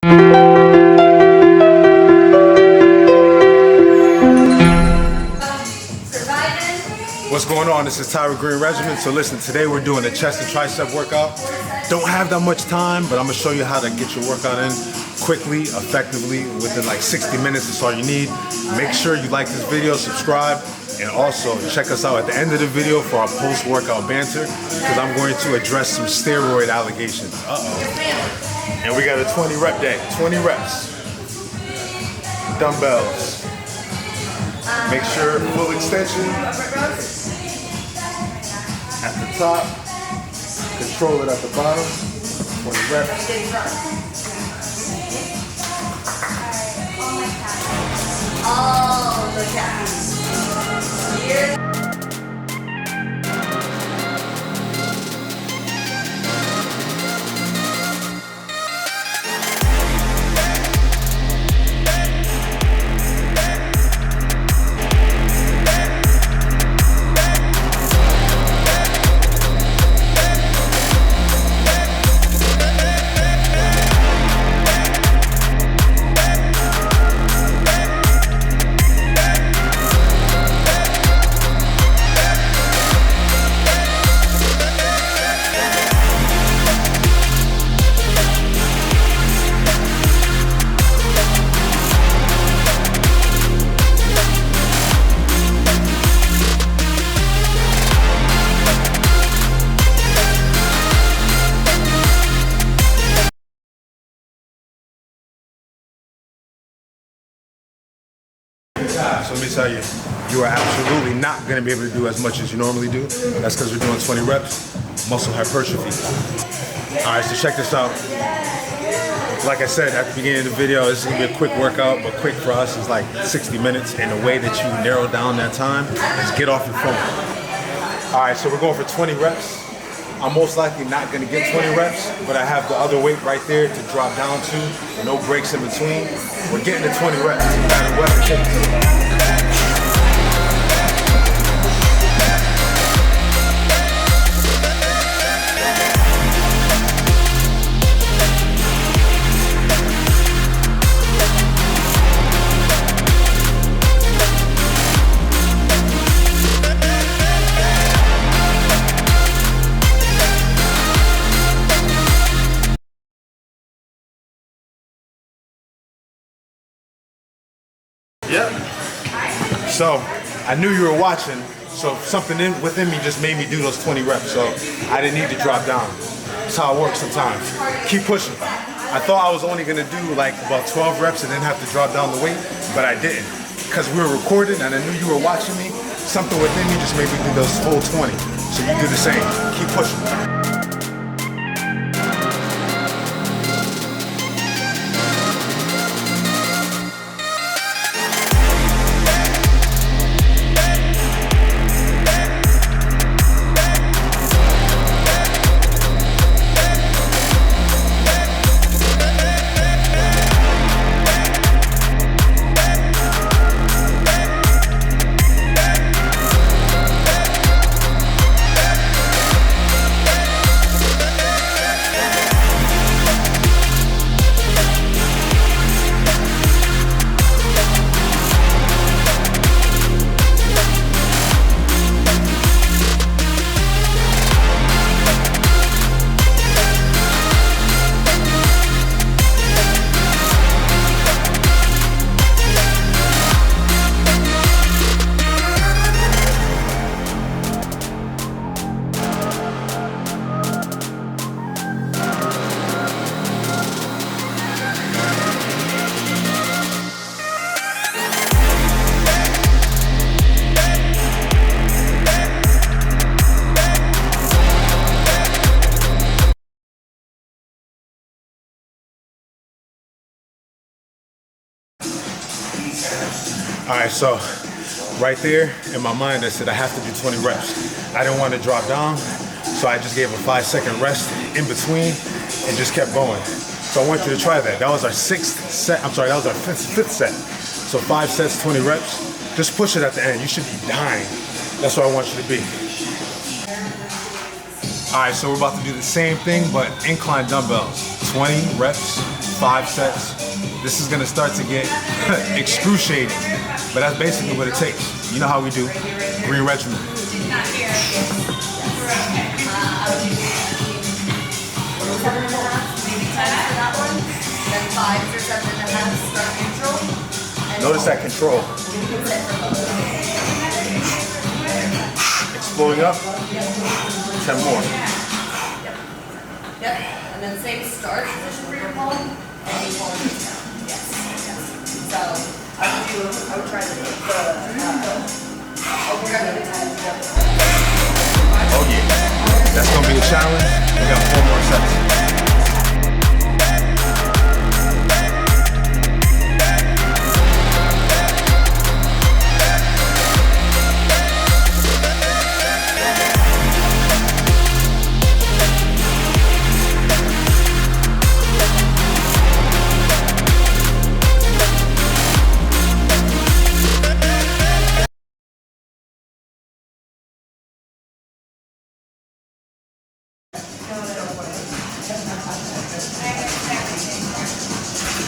What's going on? This is Regimen. So listen, today we're doing a chest and tricep workout. Don't have that much time, but I'm gonna show you how to get your workout in quickly, effectively, within like 60 minutes. That's all you need. Make sure you like this video, subscribe, and also check us out at the end of the video for our post-workout banter, because I'm going to address some steroid allegations. And we got a 20 rep day, 20 reps. Dumbbells. Make sure full extension at the top, control it at the bottom, 20 reps. Oh, the calves. Here. So let me tell you, you are absolutely not going to be able to do as much as you normally do. That's because we're doing 20 reps, muscle hypertrophy. All right, so check this out. Like I said at the beginning of the video, this is going to be a quick workout, but quick for us is like 60 minutes. And the way that you narrow down that time is get off your phone. All right, so we're going for 20 reps. I'm most likely not going to get 20 reps, but I have the other weight right there to drop down to. No breaks in between. We're getting to 20 reps. No matter what it takes. Yep. So I knew you were watching, so something within me just made me do those 20 reps, so I didn't need to drop down. That's how it works sometimes. Keep pushing. I thought I was only gonna do like about 12 reps and then have to drop down the weight, but I didn't. Because we were recording and I knew you were watching me, something within me just made me do those full 20. So you do the same. Keep pushing. All right, so right there in my mind, I said I have to do 20 reps. I didn't want to drop down, so I just gave a 5-second rest in between and just kept going. So I want you to try that. That was our sixth set. I'm sorry, that was our fifth set. So 5 sets, 20 reps. Just push it at the end. You should be dying. That's where I want you to be. All right, so we're about to do the same thing, but incline dumbbells. 20 reps, 5 sets. This is gonna start to get excruciating, but that's basically what it takes. You know how we do, Regimen. 7.5, maybe 10 for that one. Then 5 or 7.5, start neutral. And Notice that control. Exploding up, 10 more. Yep. And then same start position for your palm, and you palm it down. Yes. So I would try the overhead every time together. Oh yeah, that's gonna be a challenge. We got 4 more sets.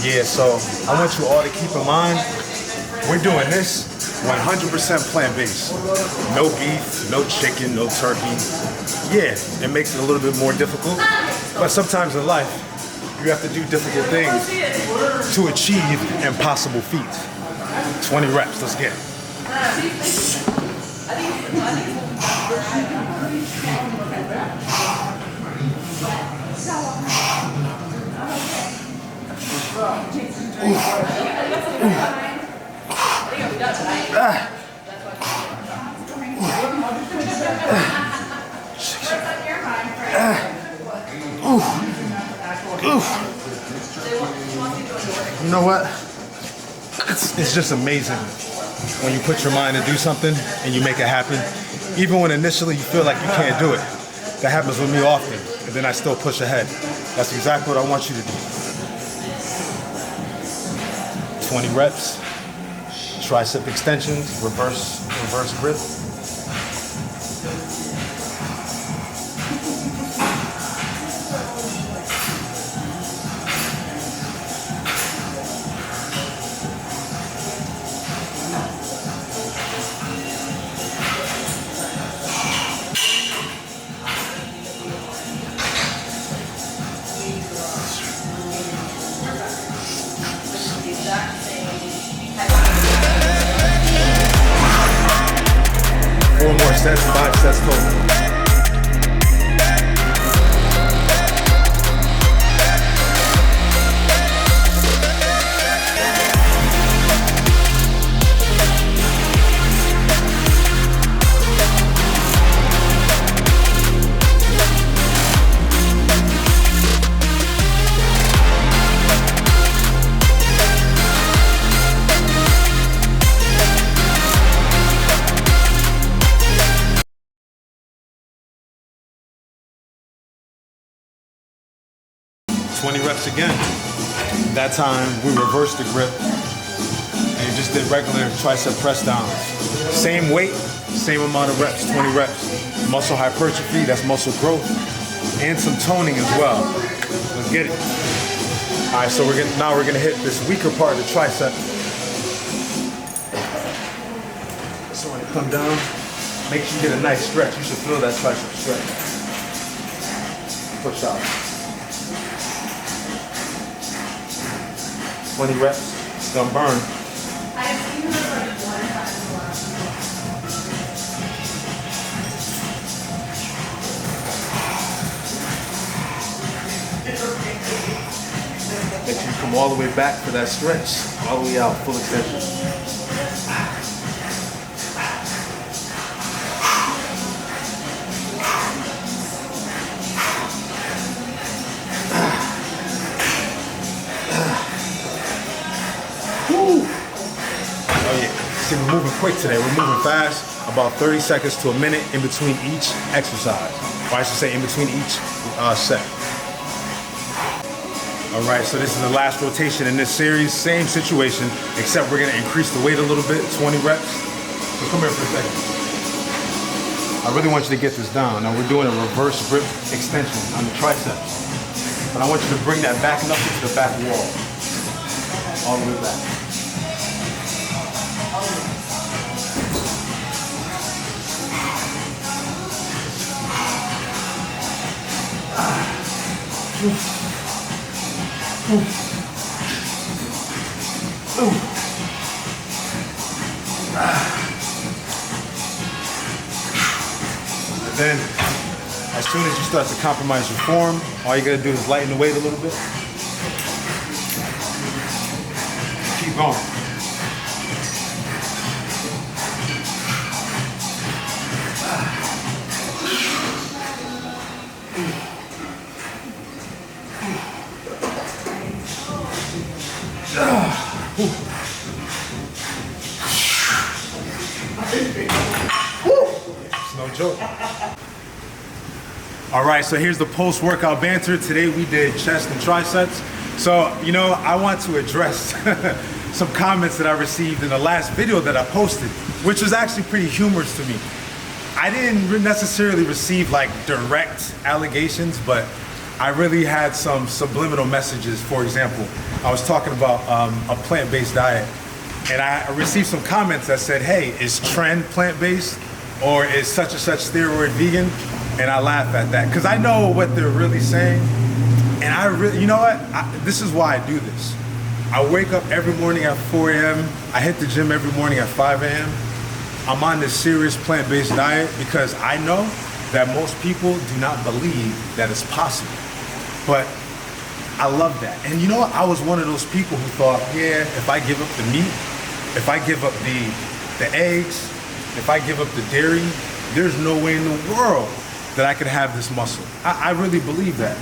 Yeah, so I want you all to keep in mind, we're doing this 100% plant-based. No beef, no chicken, no turkey. Yeah, it makes it a little bit more difficult, but sometimes in life, you have to do difficult things to achieve impossible feats. 20 reps, let's get it. You know what? It's just amazing when you put your mind to do something and you make it happen. Even when initially you feel like you can't do it. That happens with me often, and then I still push ahead. That's exactly what I want you to do. 20 reps, tricep extensions, reverse grip. More sets, 5 sets total. Reps again. That time we reversed the grip and just did regular tricep press downs. Same weight, same amount of reps, 20 reps. Muscle hypertrophy, that's muscle growth, and some toning as well. Let's get it. All right, so now we're gonna hit this weaker part of the tricep. So when you come down, make sure you get a nice stretch. You should feel that tricep stretch. Push out. 20 reps, it's gonna burn. Make sure you come all the way back for that stretch, all the way out, full extension. See, we're moving quick today. We're moving fast, about 30 seconds to a minute in between each exercise. Or I should say in between each set. All right, so this is the last rotation in this series. Same situation, except we're gonna increase the weight a little bit, 20 reps. So come here for a second. I really want you to get this down. Now we're doing a reverse grip extension on the triceps. but I want you to bring that back knuckle to the back wall. All the way back. And then, as soon as you start to compromise your form, all you gotta do is lighten the weight a little bit. Keep going. It's no joke. All right, so here's the post-workout banter. Today we did chest and triceps. So, you know, I want to address some comments that I received in the last video that I posted, which was actually pretty humorous to me. I didn't necessarily receive like direct allegations, but I really had some subliminal messages. For example, I was talking about a plant-based diet, and I received some comments that said, hey, is Trend plant-based or is such and such steroid vegan? And I laugh at that because I know what they're really saying. And I really, you know what? This is why I do this. I wake up every morning at 4 a.m. I hit the gym every morning at 5 a.m. I'm on this serious plant-based diet because I know that most people do not believe that it's possible. But I love that. And you know what? I was one of those people who thought, yeah, if I give up the meat, if I give up the eggs, if I give up the dairy, there's no way in the world that I could have this muscle. I really believe that.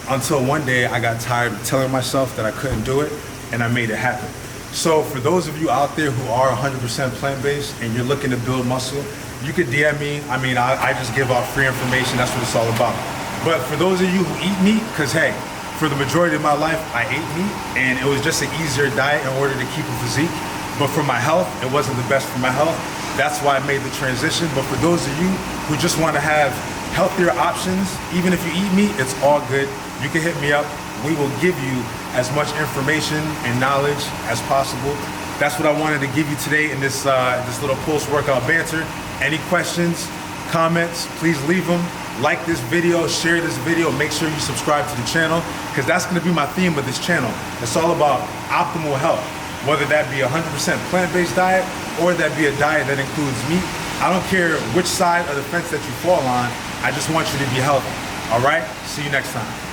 Until one day I got tired of telling myself that I couldn't do it, and I made it happen. So for those of you out there who are 100% plant-based and you're looking to build muscle, you could DM me. I mean, I just give out free information. That's what it's all about. But for those of you who eat meat, because hey, for the majority of my life, I ate meat, and it was just an easier diet in order to keep a physique. But for my health, it wasn't the best for my health. That's why I made the transition. But for those of you who just want to have healthier options, even if you eat meat, it's all good. You can hit me up. We will give you as much information and knowledge as possible. That's what I wanted to give you today in this little post-workout banter. Any questions, comments, please leave them. Like this video, share this video, make sure you subscribe to the channel, because that's going to be my theme of this channel. It's all about optimal health, whether that be a 100% plant-based diet or that be a diet that includes meat. I don't care which side of the fence that you fall on. I just want you to be healthy. All right? See you next time.